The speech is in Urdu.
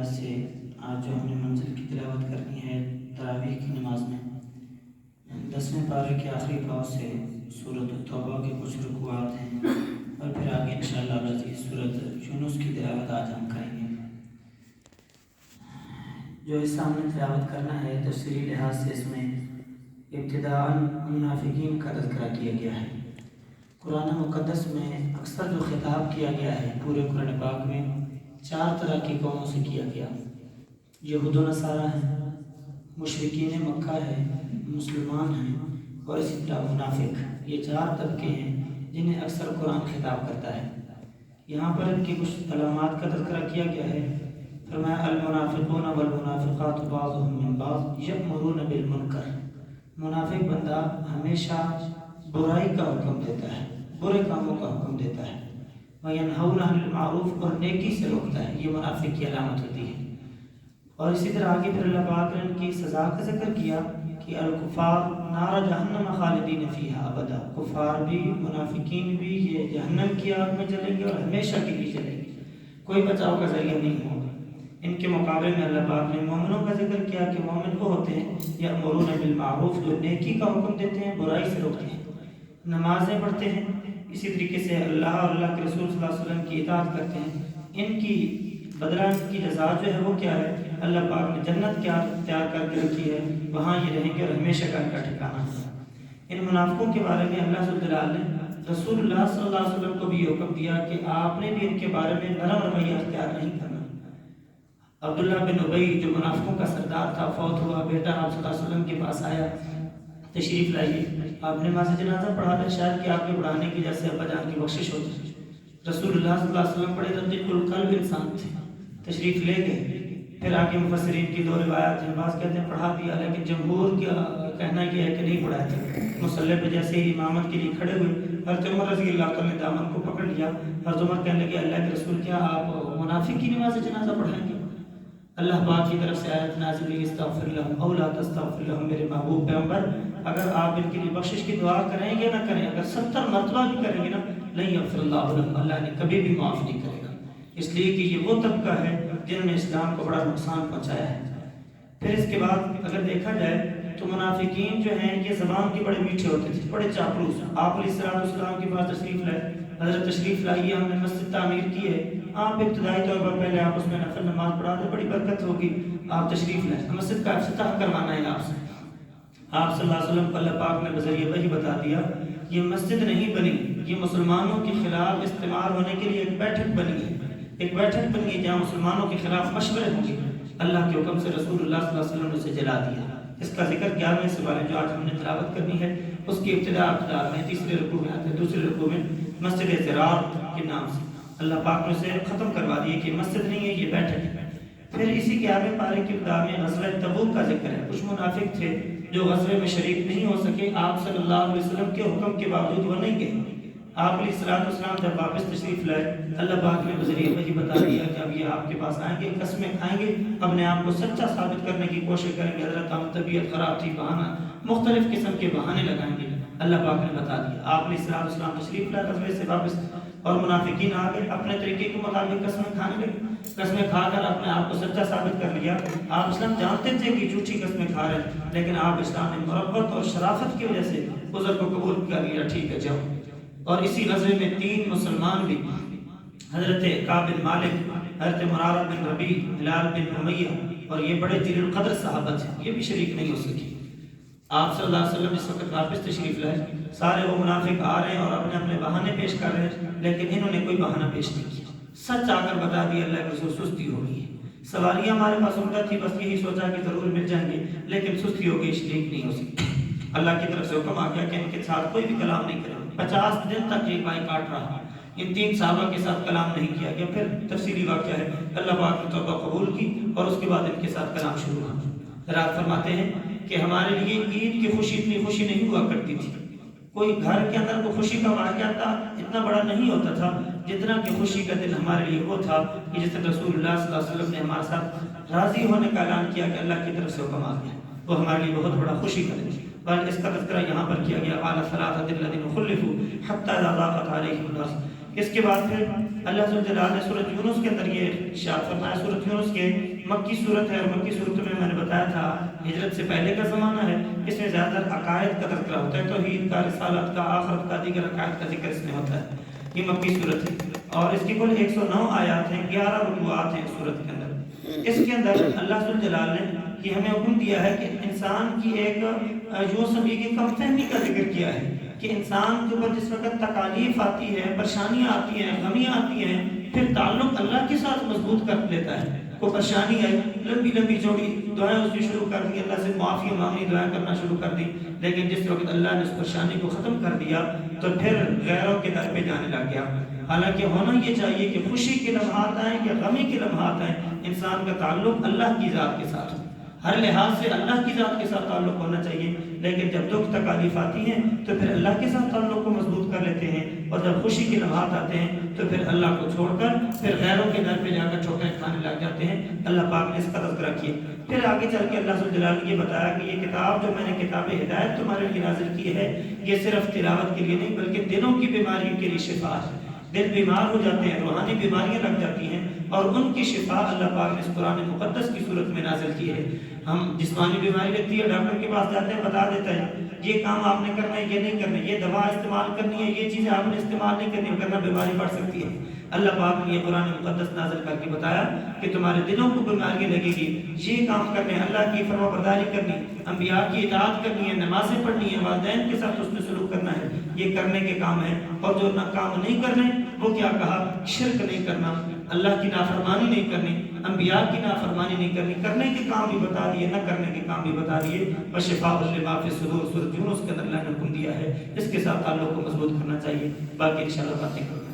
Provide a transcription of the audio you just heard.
لحاظ سے آج جو ہم نے منزل کی تلاوت کرنی ہے تراویح کی نماز میں 10ویں پارے کے آخری پاؤں سے سورۃ التوبہ کے کچھ رکوعات ہیں اور پھر آگے انشاءاللہ العزیز سورۃ یونس کی تلاوت آج ہم کریں گے۔ جو اس سامنے تلاوت کرنا ہے تفسیری لحاظ سے اس میں ابتداءً منافقین کا تذکرہ کیا گیا ہے۔ قرآن مقدس میں اکثر جو خطاب کیا گیا ہے پورے قرآن پاک میں 4 طرح کی قوموں سے کیا گیا۔ یہود و نصارہ ہیں، مشرکین مکہ ہے، مسلمان ہیں اور اسی طرح منافق۔ یہ 4 طبقے ہیں جنہیں اکثر قرآن خطاب کرتا ہے۔ یہاں پر ان کی کچھ علامات کا تذکرہ کیا گیا ہے۔ فرمایا المنافقون والمنافقات بعضهم من بعض یأمرون بالمنکر۔ منافق بندہ ہمیشہ برائی کا حکم دیتا ہے، برے کاموں کا حکم دیتا ہے، وَيَنْهَوْنَ عَنِ الْمَعْرُوفِ اور نیکی سے روکتا ہے۔ یہ منافق کی علامت ہوتی ہے۔ اور اسی طرح آگے پھر اللہ پاک نے ان کی سزا کا ذکر کیا کہ الکفار نار جہنم خالدین فیہا ابدا۔ کفار بھی منافقین بھی یہ جہنم کی آگ میں جلیں گے اور ہمیشہ کے لیے جلیں گے، کوئی بچاؤ کا ذریعہ نہیں ہوگا۔ ان کے مقابلے میں اللہ پاک نے مومنوں کا ذکر کیا کہ مومن وہ ہوتے ہیں یأمرون بالمعروف، جو نیکی کا حکم دیتے ہیں، برائی سے روکتے ہیں، نمازیں پڑھتے ہیں، اسی طریقے سے اللہ اور اللہ کے رسول صلی اللہ علیہ وسلم کی اطاعت کرتے ہیں۔ ان کی بدلہ ان کی جزا جو ہے وہ کیا ہے؟ اللہ پاک نے جنت کیا تیار کر کے رکھی ہے، وہاں یہ رہیں گے اور ہمیشہ کا ان کا ٹھکانہ ہے۔ ان منافقوں کے بارے میں اللہ سبحانہ وتعالی نے رسول اللہ صلی اللہ علیہ وسلم کو بھی حکم دیا کہ آپ نے بھی ان کے بارے میں نرم رویہ اختیار نہیں کرنا۔ عبداللہ بن ابی جو منافقوں کا سردار تھا، فوت ہوا، بیٹا آپ صلی اللہ علیہ وسلم کے پاس آیا، تشریف لائیے، آپ نے نماز جنازہ پڑھا دیا، شاید کہ آپ کے پڑھانے کی وجہ سے ابا جان کی بخشش ہوتی۔ رسول اللہ صلی اللہ علیہ وسلم پڑھے رقیق القلب انسان تھے، تشریف لے گئے۔ پھر آگے مفسرین کی 2 روایات ہیں، بعض کہتے ہیں پڑھا دیا، لیکن جمہور کا کہنا یہ ہے کہ نہیں پڑھایا تھا۔ مصلی پہ جیسے ہی امامت کے لیے کھڑے ہوئے، حضرت عمر رضی اللہ عنہ نے دامن کو پکڑ لیا۔ حضرت عمر کہنے لگے اللہ کے رسول کیا آپ منافق کی نماز جنازہ پڑھائیں گے؟ اللہ پاک کی طرف سے آیت نازل ہوئی استغفر لهم او لا تستغفر لهم، میرے محبوب پیغمبر اگر آپ ان کے لیے بخشش کی دعا کریں گے نہ کریں، اگر 70 مرتبہ بھی کریں گے نا، لن یغفر اللہ لهم، اللہ نے کبھی بھی معاف نہیں کرے گا، اس لیے کہ یہ وہ طبقہ ہے جنہوں نے اسلام کو بڑا نقصان پہنچایا ہے۔ پھر اس کے بعد اگر دیکھا جائے تو منافقین جو ہیں یہ زبان کے بڑے میٹھے ہوتے تھے، بڑے چاپلوس۔ آپ علیہ السلام کے پاس تشریف لائے، حضرت تشریف لائیے، ہم نے مسجد تعمیر کی ہے، آپ ابتدائی طور پر پہلے آپ اس میں نفل نماز پڑھا دیں، بڑی برکت ہوگی، آپ تشریف لائیں، مسجد کا افتتاح کروانا ہے آپ سے۔ آپ صلی اللہ علیہ وسلم کو اللہ پاک نے بذریعہ وحی بتا دیا یہ مسجد نہیں بنی، یہ مسلمانوں کے خلاف استعمال ہونے کے لیے ایک بیٹھک بنی ہے، ایک بیٹھک بنی ہے جہاں مسلمانوں کے خلاف مشورے ہوں گے۔ اللہ کے حکم سے رسول اللہ صلی اللہ علیہ وسلم نے اسے جلا دیا۔ اس کا ذکر 11ویں سپارے جو آج ہم نے تلاوت کرنی ہے اس کی ابتدا میں 3 رکوع میں آتے ہیں، 2 رکوع میں مسجد ضرار کے نام سے اللہ پاک نے اسے ختم کروا دیا کہ مسجد نہیں ہے، یہ بیٹھک ہے۔ پھر اسی 11ویں پارے کی ابتدا میں غزوہ تبوک کا ذکر ہے۔ کچھ منافق تھے جو غزوے میں شریک نہیں ہو سکے، آپ صلی اللہ علیہ وسلم کے حکم کے باوجود وہ نہیں گئے۔ آپ علیہ السلام جب واپس تشریف لائے، اللہ پاک نے بذریعہ وحی بتا دیا کہ اب یہ آپ کے پاس آئیں گے، قسمیں کھائیں گے، اپنے آپ کو سچا ثابت کرنے کی کوشش کریں گے، حضرت ہم طبیعت خراب تھی، بہانہ مختلف قسم کے بہانے لگائیں گے۔ اللہ پاک نے بتا دیا۔ آپ علیہ السلام تشریف لائے غزوے سے واپس، اور منافقین آگے اپنے طریقے کے مطابق قسمیں کھانے لگے، قسمیں کھا کر اپنے آپ کو سچا ثابت کر لیا۔ آپ اسلام جانتے تھے کہ جھوٹی قسمیں کھا رہے ہیں، لیکن آپ اسلام نے محبت اور شرافت کی وجہ سے عذر کو قبول کر لیا، ٹھیک ہے جاؤ۔ اور اسی غزوے میں 3 مسلمان بھی، حضرت کعب بن مالک، حضرت مرارہ بن ربیع، ہلال بن امیہ، اور یہ بڑے جلیل القدر صحابہ تھے، یہ بھی شریک نہیں ہو سکی۔ آپ صلی اللہ علیہ وسلم جس وقت واپس تشریف لائے، سارے وہ منافق آ رہے ہیں اور اپنے اپنے بہانے پیش کر رہے ہیں، لیکن انہوں نے کوئی بہانہ پیش نہیں کیا، سچ آ کر بتا دیا اللہ کے رسول سستی ہو گئی ہے، سواریہ ہمارے پاس عمدہ تھی، بس یہی سوچا کہ ضرور مل جائیں گے، لیکن سستی ہو گئی، شریک نہیں ہو سکتی۔ اللہ کی طرف سے حکم آ گیا کہ ان کے ساتھ کوئی بھی کلام نہیں کرے، 50 دن تک یہ بائی کاٹ رہا، ان 3 صحابہ کے ساتھ کلام نہیں کیا گیا۔ پھر تفصیلی واقعہ ہے، اللہ پاک نے توبہ قبول کی اور اس کے بعد ان کے ساتھ کلام شروع ہوا۔ رات فرماتے ہیں کہ ہمارے لیے عید کی خوشی اتنی خوشی نہیں ہوا کرتی تھی، کوئی گھر کے اندر کوئی خوشی کا واقعہ تھا اتنا بڑا نہیں ہوتا تھا جتنا کہ خوشی کا دن ہمارے لیے وہ تھا کہ جس دن رسول اللہ صلی اللہ علیہ وسلم نے ہمارے ساتھ راضی ہونے کا اعلان کیا کہ اللہ کی طرف سے حکم آ گیا، وہ ہمارے لیے بہت بڑا خوشی کا دن۔ بل اس کا تذکرہ یہاں پر کیا گیا قال ثلاثة الذين خلفوا حتى إذا ضاقت عليهم الأرض۔ اس کے بعد پھر اللہ ذوالجلال نے سورۃ یونس کے اندر یہ ارشاد فرمایا. سورۃ یونس کے مکی صورت ہے، اور مکی صورت میں نے بتایا تھا ہجرت سے پہلے کا زمانہ ہے. اس میں زیادہ تر عقائد کا تذکرہ ہوتا ہے، توحید کا، رسالت کا، آخرت کا، دیگر عقائد کا ذکر اس میں ہوتا ہے. یہ مکی صورت ہے اور اس کی کل 109 آیات ہیں، 11 رکوعات ہیں اس صورت کے اندر. اس کے اندر اللہ ذوالجلال نے یہ ہمیں حکم دیا ہے کہ انسان کی ایک یوں سمجھیے کہ کم فہمی کا ذکر کیا ہے کہ انسان کے اوپر جس وقت تکالیف آتی ہے، پریشانیاں آتی ہیں، غمیاں آتی ہیں، پھر تعلق اللہ کے ساتھ مضبوط کر لیتا ہے. کوئی پریشانی آئی، لمبی لمبی چوڑی دعائیں اس نے شروع کر دی، اللہ سے معافی مانگنی، دعائیں کرنا شروع کر دی. لیکن جس وقت اللہ نے اس پریشانی کو ختم کر دیا تو پھر غیروں کے در پہ جانے لگ گیا. حالانکہ ہونا یہ چاہیے کہ خوشی کے لمحات آئیں یا غمی کے لمحات آئیں، انسان کا تعلق اللہ کی ذات کے ساتھ، ہر لحاظ سے اللہ کی ذات کے ساتھ تعلق ہونا چاہیے. لیکن جب دکھ تکالیف آتی ہیں تو پھر اللہ کے ساتھ تعلق کو مضبوط کر لیتے ہیں، اور جب خوشی کے لمحات آتے ہیں تو پھر اللہ کو چھوڑ کر پھر غیروں کے در پہ جا کر ٹھوکریں کھانے لگ جاتے ہیں. اللہ پاک نے اس کا تذکرہ کیا. پھر آگے چل کے اللہ ذوالجلال نے یہ بتایا کہ یہ کتاب جو میں نے کتاب ہدایت تمہارے لیے نازل کی ہے، یہ صرف تلاوت کے لیے نہیں بلکہ دلوں کی بیماریوں کے لیے شفا ہے. دل بیمار ہو جاتے ہیں، روحانی بیماریاں لگ جاتی ہیں، اور ان کی شفا اللہ پاک نے اس قرآن مقدس کی صورت میں نازل کی ہے. ہم جسمانی بیماری لگتی ہے، ڈاکٹر کے پاس جاتے ہیں، بتا دیتا ہے یہ کام آپ نے کرنا ہے، یہ نہیں کرنا ہے، یہ دوا استعمال کرنی ہے، یہ چیزیں آپ نے استعمال نہیں کرنی، کرنا بیماری بڑھ سکتی ہے. اللہ پاک نے یہ قرآن مقدس نازل کر کے بتایا کہ تمہارے دلوں کو بیماریاں لگے گی، یہ کام کرنے، اللہ کی فرما برداری کرنی، انبیاء کی اطاعت کرنی ہے، نمازیں پڑھنی ہے، والدین کے ساتھ حسن سلوک کرنا ہے، یہ کرنے کے کام ہیں. اور جو نہ کام نہیں کرنے، وہ کیا کہا؟ شرک نہیں کرنا، اللہ کی نافرمانی نہیں کرنی، انبیاء کی نافرمانی نہیں کرنی. کرنے کے کام بھی بتا دیے، نہ کرنے کے کام بھی بتا دیے. وشفاء لما فی الصدور سورۃ یونس کے اندر اللہ نے حکم دیا ہے. اس کے ساتھ تعلق کو مضبوط کرنا چاہیے. باقی انشاءاللہ باتیں کرنا ہے.